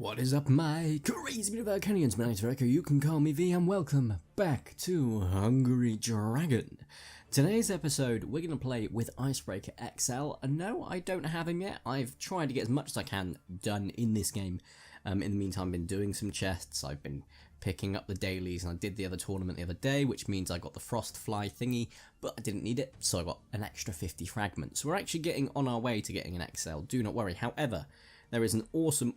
What is up, my crazy bit of Arcanians? My name's Vertico, you can call me V, and welcome back to Hungry Dragon. Today's episode, we're going to play with Icebreaker XL, and no, I don't have him yet. I've tried to get as much as I can done in this game. In the meantime, I've been doing some chests, I've been picking up the dailies, and I did the other tournament the other day, which means I got the frost fly thingy, but I didn't need it, so I got an extra 50 fragments. So we're actually getting on our way to getting an XL, do not worry. However, there is an awesome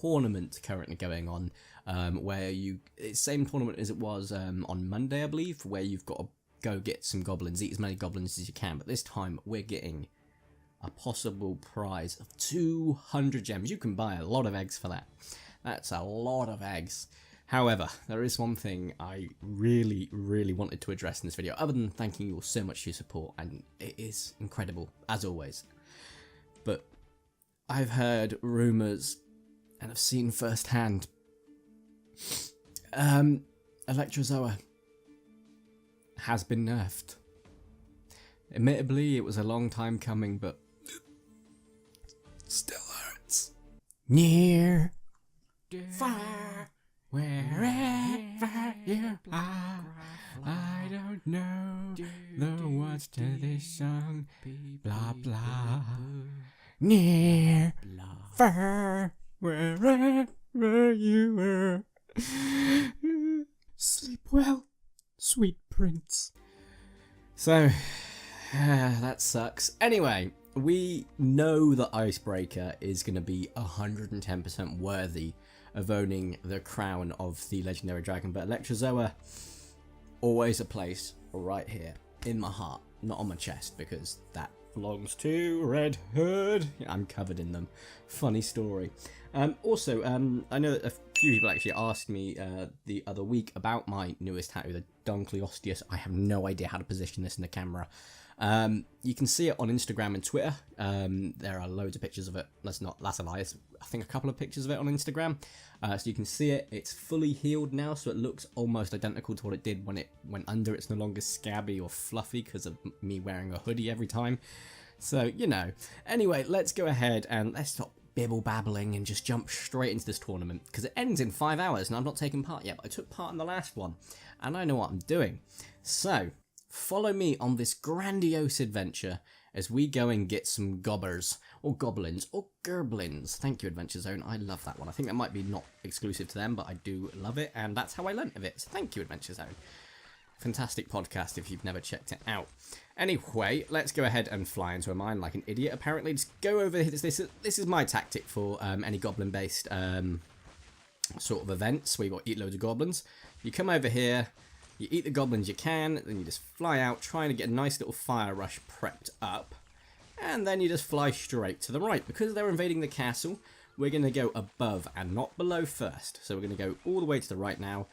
tournament currently going on, where it's the same tournament as it was on Monday, I believe, where you've got to go get some goblins, eat as many goblins as you can, but this time we're getting a possible prize of 200 gems. You can buy a lot of eggs for that. That's a lot of eggs. However, there is one thing I really wanted to address in this video, other than thanking you all so much for your support, and it is incredible, as always. But I've heard rumours, and I've seen firsthand, Electrozoa has been nerfed. Admittedly, it was a long time coming, but still hurts. Near, far, wherever you are, I don't know the words to this song, blah blah. Near, far, wherever you are. Sleep well, sweet prince. So, that sucks. Anyway, we know that Icebreaker is going to be 110% worthy of owning the crown of the legendary dragon, but Electrozoa, always a place right here in my heart, not on my chest, because that belongs to Red Hood. I'm covered in them. Funny story. Also, I know that a few people actually asked me the other week about my newest tattoo, the Donkleosteus. I have no idea how to position this in the camera. You can see it on Instagram and Twitter. There are loads of pictures of it. That's a lie. It's, I think, a couple of pictures of it on Instagram. So you can see it. It's fully healed now, so it looks almost identical to what it did when it went under. It's no longer scabby or fluffy because of me wearing a hoodie every time. So, you know. Anyway, let's go ahead and let's stop bibble-babbling and just jump straight into this tournament, because it ends in 5 hours and I've not taken part yet, but I took part in the last one and I know what I'm doing. So follow me on this grandiose adventure as we go and get some gobbers, or goblins, or gerblins. Thank you, Adventure Zone. I love that one. I think that might be not exclusive to them, but I do love it, and that's how I learnt of it. So thank you, Adventure Zone. Fantastic podcast if you've never checked it out. Anyway, let's go ahead and fly into a mine like an idiot. Apparently, just go over here. This is my tactic for any goblin-based sort of events where you've got to eat loads of goblins. You come over here, you eat the goblins you can, then you just fly out, trying to get a nice little fire rush prepped up, and then you just fly straight to the right. Because they're invading the castle, we're going to go above and not below first. So we're going to go all the way to the right now.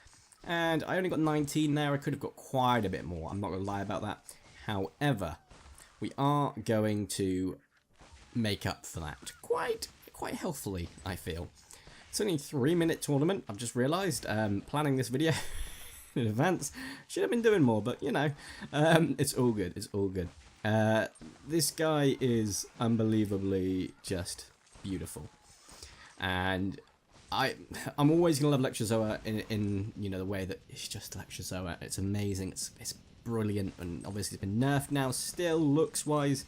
And I only got 19 there. I could have got quite a bit more. I'm not going to lie about that. However, we are going to make up for that quite healthily, I feel. It's only a 3-minute tournament. I've just realised, planning this video in advance, should have been doing more, but you know, it's all good. It's all good. This guy is unbelievably just beautiful, and I'm always gonna love Electrozoa in you know the way that it's just Electrozoa. It's amazing. It's brilliant, and obviously it's been nerfed now. Still, looks wise,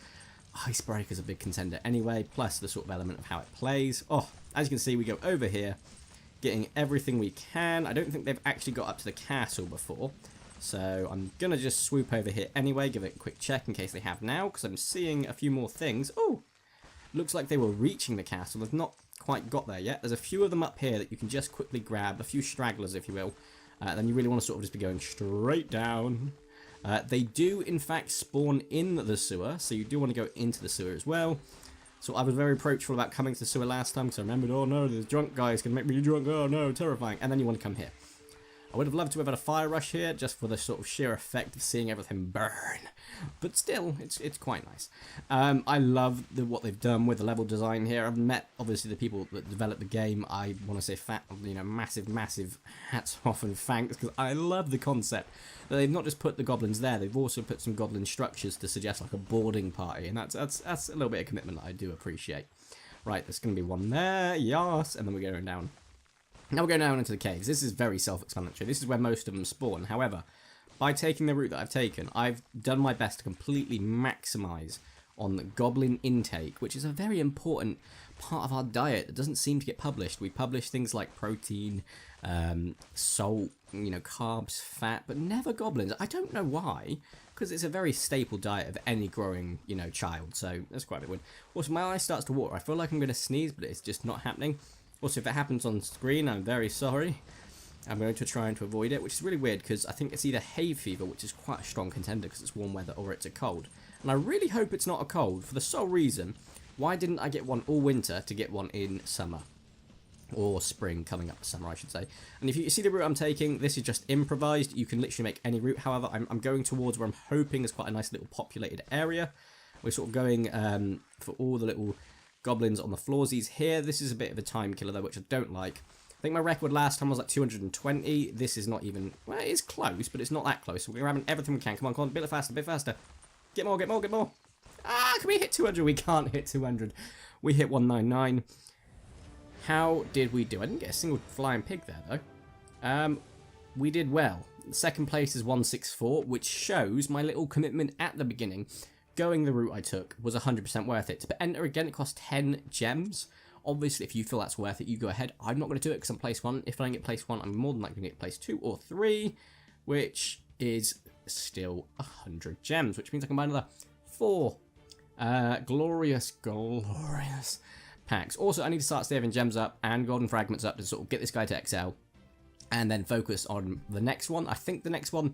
Icebreaker's a big contender anyway. Plus the sort of element of how it plays. Oh, as you can see, we go over here, getting everything we can. I don't think they've actually got up to the castle before, so I'm gonna just swoop over here anyway. Give it a quick check in case they have now, because I'm seeing a few more things. Oh, looks like they were reaching the castle. They've not quite got there yet. There's a few of them up here that you can just quickly grab, a few stragglers if you will. Then you really want to sort of just be going straight down. They do in fact spawn in the sewer, so you do want to go into the sewer as well. So I was very approachful about coming to the sewer last time, because I remembered, oh no, the drunk guy's going to make me drunk, oh no, terrifying. And then you want to come here. I would have loved to have had a fire rush here, just for the sort of sheer effect of seeing everything burn. But still, it's quite nice. I love what they've done with the level design here. I've met, obviously, the people that developed the game. I want to say, massive hats off and thanks, because I love the concept. That they've not just put the goblins there, they've also put some goblin structures to suggest like a boarding party, and that's a little bit of commitment that I do appreciate. Right, there's going to be one there. Yes. And then we're going down. Now we're going down into the caves. This is very self-explanatory. This is where most of them spawn. However, by taking the route that I've taken, I've done my best to completely maximize on the goblin intake, which is a very important part of our diet that doesn't seem to get published. We publish things like protein, salt, carbs, fat, but never goblins. I don't know why, because it's a very staple diet of any growing, child. So that's quite a bit weird. Also, my eye starts to water. I feel like I'm going to sneeze, but it's just not happening. Also, if it happens on screen, I'm very sorry. I'm going to try and to avoid it, which is really weird because I think it's either hay fever, which is quite a strong contender because it's warm weather, or it's a cold. And I really hope it's not a cold for the sole reason, why didn't I get one all winter to get one in summer? Or spring, coming up to summer, I should say. And if you see the route I'm taking, this is just improvised. You can literally make any route. However, I'm going towards where I'm hoping is quite a nice little populated area. We're sort of going for all the little goblins on the floorsies here. This is a bit of a time killer, though, which I don't like. I think my record last time was like 220. This is not even... Well, it is close, but it's not that close. So we're grabbing everything we can. Come on, a bit faster, a bit faster. Get more, get more, get more. Ah, can we hit 200? We can't hit 200. We hit 199. How did we do? I didn't get a single flying pig there, though. We did well. Second place is 164, which shows my little commitment at the beginning. Going the route I took was 100% worth it. To enter again, it cost 10 gems. Obviously, if you feel that's worth it, you go ahead. I'm not going to do it because I'm place 1. If I don't get place 1, I'm more than likely going to get place 2 or 3, which is still 100 gems, which means I can buy another 4 glorious packs. Also, I need to start saving gems up and golden fragments up to sort of get this guy to XL and then focus on the next one. I think the next one,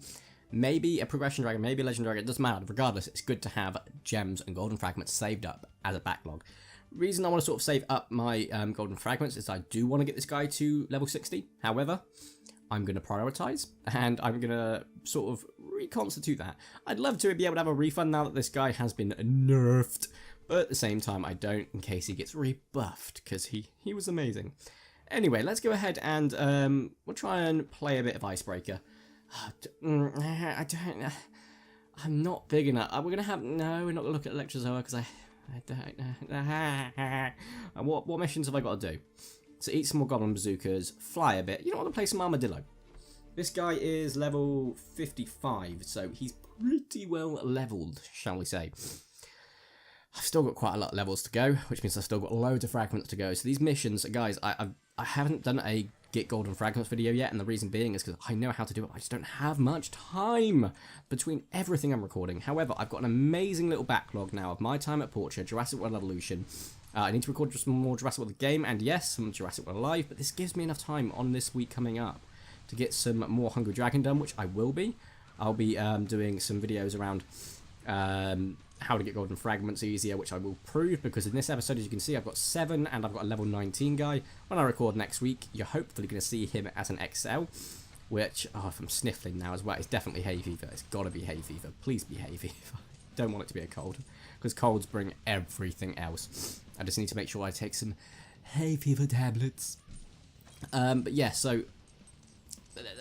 maybe a progression dragon, maybe a legend dragon, it doesn't matter. Regardless, it's good to have gems and golden fragments saved up as a backlog. Reason I want to sort of save up my golden fragments is I do want to get this guy to level 60. However, I'm going to prioritize and I'm going to sort of reconstitute that. I'd love to be able to have a refund now that this guy has been nerfed, but at the same time I don't, in case he gets rebuffed, because he was amazing. Anyway, let's go ahead and we'll try and play a bit of Icebreaker. I don't know. I'm not big enough. We're going to have... No, we're not going to look at Electrozoa because I don't know. What missions have I got to do? So eat some more goblin bazookas, fly a bit. You know what, I'm going to play some armadillo. This guy is level 55, so he's pretty well leveled, shall we say. I've still got quite a lot of levels to go, which means I've still got loads of fragments to go. So these missions, guys, I haven't done a get golden fragments video yet, and the reason being is because I know how to do it. I just don't have much time between everything I'm recording. However, I've got an amazing little backlog now of my time at Portrait, Jurassic World Evolution. I need to record some more Jurassic World the game, and yes, some Jurassic World Live, but this gives me enough time on this week coming up to get some more Hungry Dragon done, which I will be. I'll be doing some videos around how to get golden fragments easier, which I will prove, because in this episode, as you can see, I've got 7 and I've got a level 19 guy. When I record next week, you're hopefully going to see him as an XL, which, if I'm sniffling now as well, it's definitely hay fever. It's got to be hay fever. Please be hay fever. Don't want it to be a cold, because colds bring everything else. I just need to make sure I take some hay fever tablets. But yeah, so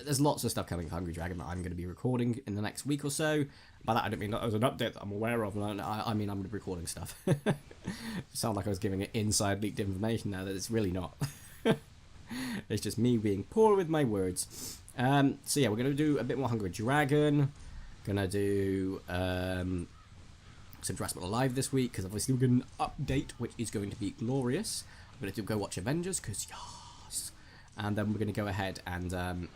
there's lots of stuff coming with Hungry Dragon that I'm going to be recording in the next week or so. By that I don't mean that as an update that I'm aware of. I mean I'm going to be recording stuff. Sound like I was giving it inside leaked information now that it's really not. It's just me being poor with my words. So yeah, we're going to do a bit more Hungry Dragon. Gonna do some Jurassic World Live this week, because obviously we're going to update, which is going to be glorious. I'm going to go watch Avengers, because yes. And then we're going to go ahead and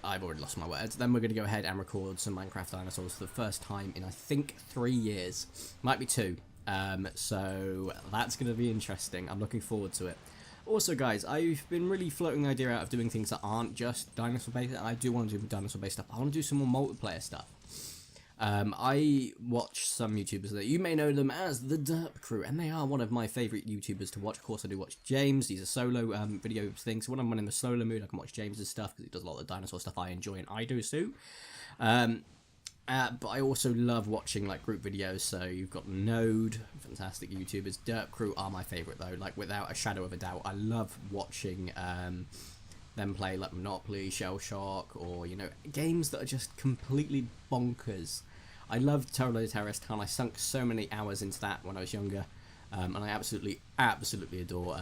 I've already lost my words. Then we're going to go ahead and record some Minecraft dinosaurs for the first time in, I think, 3 years. Might be 2. So that's going to be interesting. I'm looking forward to it. Also, guys, I've been really floating the idea out of doing things that aren't just dinosaur-based. I do want to do dinosaur-based stuff. I want to do some more multiplayer stuff. I watch some YouTubers that you may know them as the Derp Crew, and they are one of my favourite YouTubers to watch. Of course, I do watch James. He's a solo video thing, so when I'm in the solo mood, I can watch James's stuff because he does a lot of the dinosaur stuff I enjoy, and I do too. But I also love watching like group videos. So you've got Node, fantastic YouTubers. Derp Crew are my favourite though, like without a shadow of a doubt. I love watching them play like Monopoly, Shell Shock, or games that are just completely bonkers. I loved Terror Terrorist, and I sunk so many hours into that when I was younger. And I absolutely adore.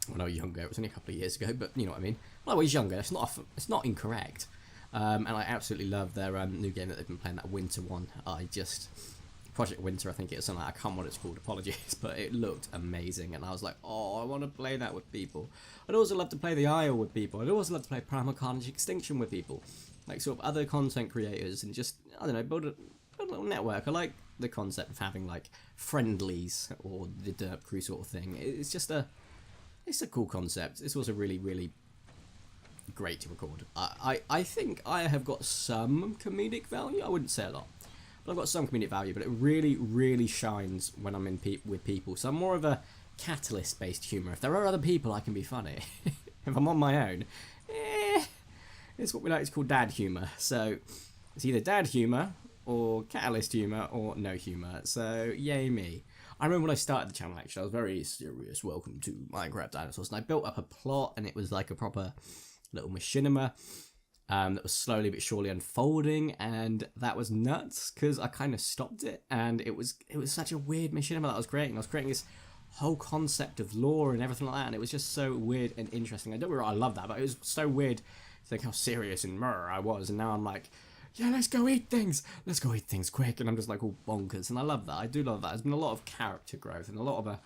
When I was younger, it was only a couple of years ago, but you know what I mean. When I was younger, it's not incorrect. And I absolutely love their new game that they've been playing, that Winter one. Project Winter, I think it is something. I can't remember what it's called. Apologies, but it looked amazing, and I was like, oh, I want to play that with people. I'd also love to play the Isle with people. I'd also love to play Primal Carnage Extinction with people, like sort of other content creators, and just I don't know, build a little network. I like the concept of having like friendlies or the Derp Crew sort of thing. It's a cool concept. It's also really great to record. I think I have got some comedic value. I wouldn't say a lot, but I've got some comedic value. But it really shines when I'm with people. So I'm more of a catalyst-based humour. If there are other people, I can be funny. If I'm on my own, it's what we like to call dad humour. So it's either dad humour or catalyst humour or no humour. So yay me. I remember when I started the channel, actually, I was very serious. Welcome to Minecraft Dinosaurs. And I built up a plot, and it was like a proper little machinima that was slowly but surely unfolding, and that was nuts, because I kind of stopped it, and it was such a weird machinima that I was creating. I was creating this whole concept of lore and everything like that, and it was just so weird and interesting. I don't know, I love that, but it was so weird to think how serious and I was, and now I'm like, yeah, let's go eat things quick, and I'm just like all bonkers, and I love that. I do love that. There's been a lot of character growth and a lot of a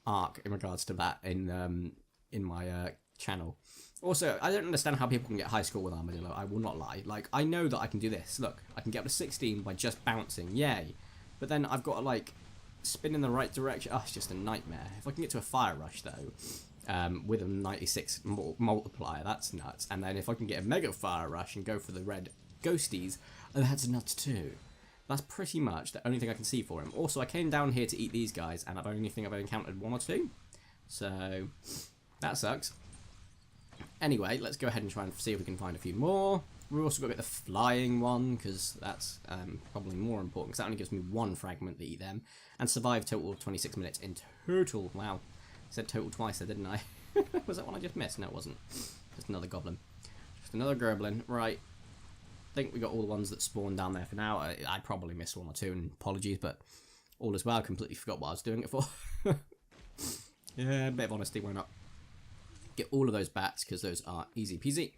arc in regards to that in my channel. Also, I don't understand how people can get high score with Armadillo. I will not lie. Like, I know that I can do this. Look, I can get up to 16 by just bouncing. Yay. But then I've got to like spin in the right direction. Oh, it's just a nightmare. If I can get to a fire rush though, with a 96 multiplier, that's nuts. And then if I can get a mega fire rush and go for the red ghosties, that's nuts too. That's pretty much the only thing I can see for him. Also, I came down here to eat these guys, and I've encountered one or two, so that sucks. Anyway, let's go ahead and try and see if we can find a few more. We've also got to get the flying one, because that's probably more important, because that only gives me one fragment to eat them, and survive total of 26 minutes in total. Wow, I said total twice there, didn't I? Was that one I just missed? No, it wasn't. Just another goblin. Just another goblin. Right. I think we got all the ones that spawn down there for now. I probably missed one or two, and apologies, but all is well. I completely forgot what I was doing it for. Yeah, a bit of honesty, why not? Get all of those bats, because those are easy peasy.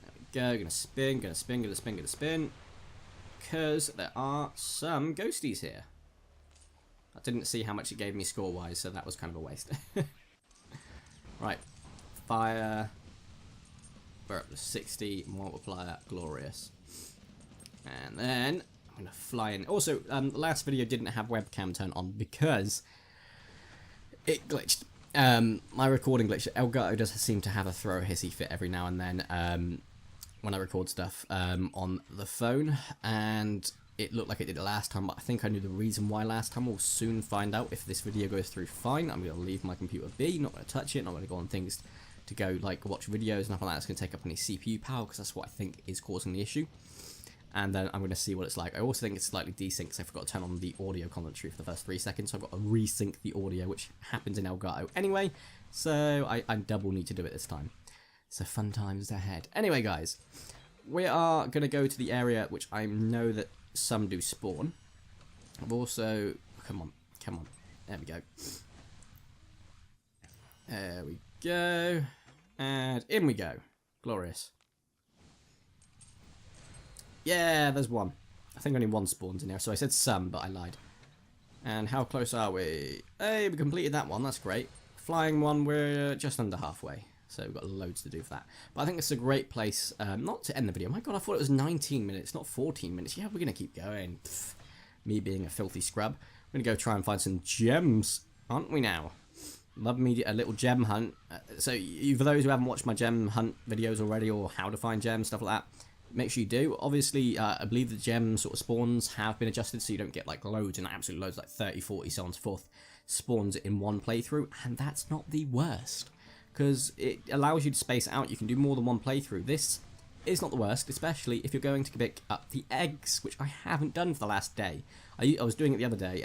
There we go. Gonna spin. Because there are some ghosties here. I didn't see how much it gave me score-wise, so that was kind of a waste. Right. Fire. We're up to 60 multiplier, glorious. And then I'm gonna fly in. Also, the last video didn't have webcam turned on because it glitched. My recording glitched. Elgato does seem to have a throw a hissy fit every now and then when I record stuff on the phone, and it looked like it did it last time, but I think I knew the reason why last time. We'll soon find out. If this video goes through fine, I'm gonna leave my computer be, not gonna touch it, not gonna go on things to go like watch videos and stuff like that. It's going to take up any CPU power, because that's what I think is causing the issue. And then I'm going to see what it's like. I also think it's slightly desynced, because I forgot to turn on the audio commentary for the first 3 seconds, so I've got to resync the audio, which happens in Elgato anyway, so I double need to do it this time. So fun times ahead. Anyway guys, we are going to go to the area which I know that some do spawn. I've also... Come on. There we go. There we go, and in we go. Glorious. Yeah, there's one. I think only one spawns in here, so I said some, but I lied. And how close are we? Hey, we completed that one, that's great. Flying one, we're just under halfway, so we've got loads to do for that. But I think it's a great place, not to end the video. My god, I thought it was 19 minutes, not 14 minutes. Yeah, we're going to keep going. Pfft, me being a filthy scrub. We're going to go try and find some gems, aren't we now? Love me a little gem hunt. So for those who haven't watched my gem hunt videos already, or how to find gems, stuff like that, make sure you do. Obviously, I believe the gem sort of spawns have been adjusted, so you don't get like loads and absolute loads, like 30, 40, so on and so forth, spawns in one playthrough, and that's not the worst, because it allows you to space it out. You can do more than one playthrough. This is not the worst, especially if you're going to pick up the eggs, which I haven't done for the last day. I was doing it the other day.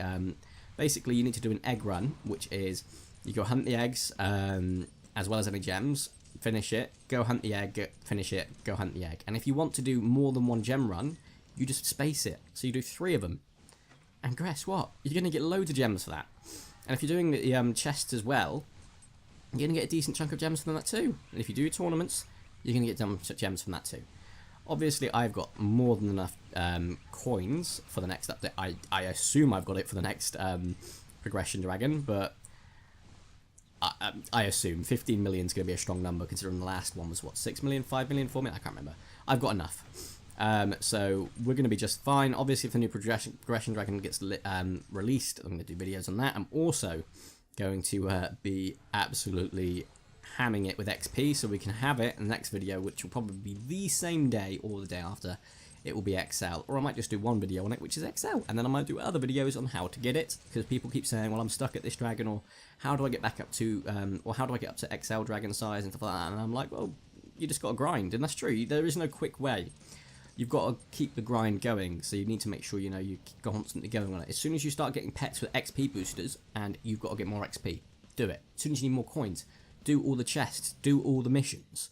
Basically, you need to do an egg run, which is... You go hunt the eggs, as well as any gems, finish it, go hunt the egg, finish it, go hunt the egg. And if you want to do more than one gem run, you just space it. So you do 3 of them. And guess what? You're going to get loads of gems for that. And if you're doing the chests as well, you're going to get a decent chunk of gems from that too. And if you do tournaments, you're going to get some gems from that too. Obviously, I've got more than enough coins for the next update. I assume I've got it for the next progression dragon, but I assume 15 million is going to be a strong number, considering the last one was, what, 6 million, 5 million, 4 million? I can't remember. I've got enough. So we're going to be just fine. Obviously, if the new progression dragon gets released, I'm going to do videos on that. I'm also going to be absolutely hamming it with XP, so we can have it in the next video, which will probably be the same day or the day after. It will be XL, or I might just do one video on it, which is XL, and then I might do other videos on how to get it, because people keep saying, well, I'm stuck at this dragon, or how do I get back up to, or how do I get up to XL dragon size and stuff like that, and I'm like, well, you just got to grind, and that's true, there is no quick way. You've got to keep the grind going, so you need to make sure, you know, you're constantly going on it. As soon as you start getting pets with XP boosters, and you've got to get more XP, do it. As soon as you need more coins, do all the chests, do all the missions,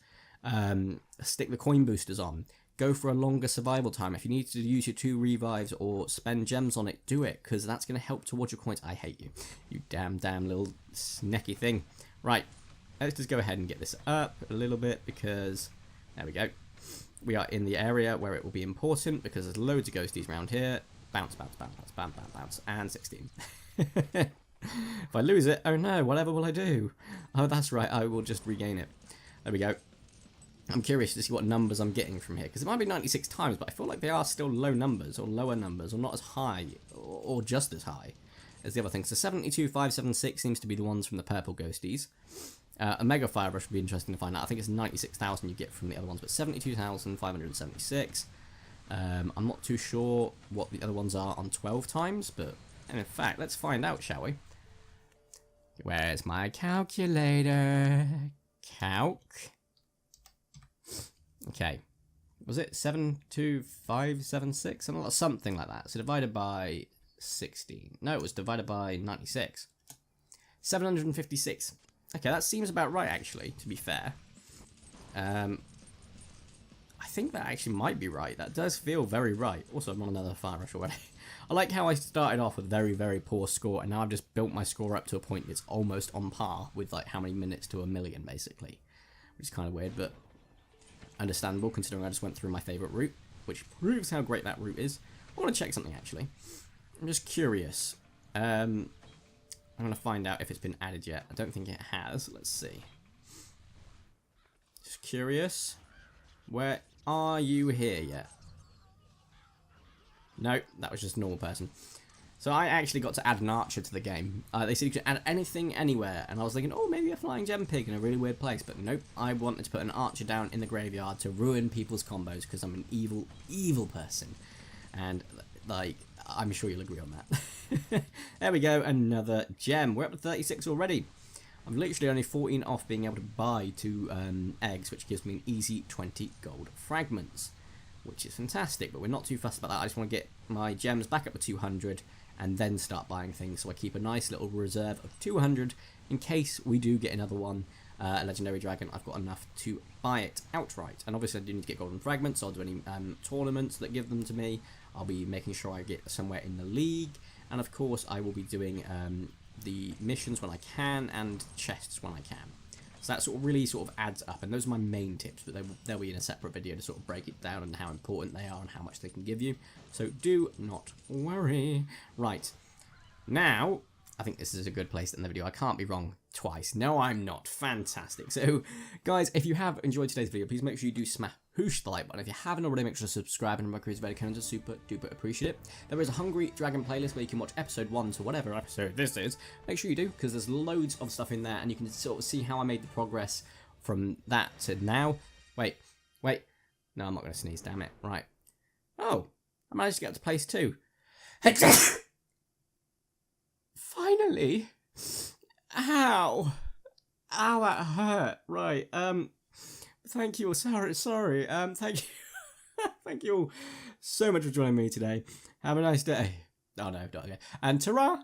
stick the coin boosters on, go for a longer survival time. If you need to use your 2 revives or spend gems on it, do it, because that's going to help towards your coins. I hate you, you damn little snacky thing. Right, let's just go ahead and get this up a little bit, because there we go. We are in the area where it will be important, because there's loads of ghosties around here. Bounce, bounce, bounce, bounce, bounce, bounce, bounce, and 16. If I lose it, oh no, whatever will I do? Oh, that's right, I will just regain it. There we go. I'm curious to see what numbers I'm getting from here, because it might be 96 times, but I feel like they are still low numbers, or lower numbers, or not as high, or just as high as the other things. So 72,576 seems to be the ones from the purple ghosties. A Mega Fire Rush would be interesting to find out. I think it's 96,000 you get from the other ones, but 72,576. I'm not too sure what the other ones are on 12 times, but in fact, let's find out, shall we? Where's my calculator? Calc. Okay. Was it 72576? Something like that. So divided by 16. No, it was divided by 96. 756. Okay, that seems about right, actually, to be fair. I think that actually might be right. That does feel very right. Also, I'm on another Fire Rush already. I like how I started off with a very, very poor score, and now I've just built my score up to a point that's almost on par with, like, how many minutes to a million, basically. Which is kind of weird, but understandable, considering I just went through my favourite route, which proves how great that route is. I want to check something, actually. I'm just curious. I'm going to find out if it's been added yet. I don't think it has. Let's see. Just curious. Where are you here yet? No, that was just a normal person. So I actually got to add an archer to the game. They said you could add anything anywhere, and I was thinking, oh, maybe a flying gem pig in a really weird place, but nope. I wanted to put an archer down in the graveyard to ruin people's combos, because I'm an evil, evil person. And, like, I'm sure you'll agree on that. There we go, another gem. We're up to 36 already. I'm literally only 14 off being able to buy 2 eggs, which gives me an easy 20 gold fragments, which is fantastic, but we're not too fussed about that. I just want to get my gems back up to 200 and then start buying things, so I keep a nice little reserve of 200 in case we do get another one, a legendary dragon. I've got enough to buy it outright, and obviously I do need to get golden fragments, so I'll do any tournaments that give them to me. I'll be making sure I get somewhere in the league, and of course I will be doing the missions when I can, and chests when I can. So that sort of really sort of adds up, and those are my main tips, but they'll be in a separate video to sort of break it down and how important they are and how much they can give you. So do not worry. Right, now I think this is a good place to end the video. I can't be wrong twice. No, I'm not. Fantastic. So, guys, if you have enjoyed today's video, please make sure you do smash the like button. If you haven't already, make sure to subscribe, and my crew is Vertico, and super duper appreciate it. There is a Hungry Dragon playlist where you can watch episode 1 to whatever episode this is. Make sure you do, because there's loads of stuff in there, and you can sort of see how I made the progress from that to now. Wait. No, I'm not going to sneeze, damn it. Right. Oh, I managed to get to place 2. Finally. Ow, that hurt. Right. Thank you all. Sorry. Thank you. Thank you all so much for joining me today. Have a nice day. Oh no, not okay. And ta-ra!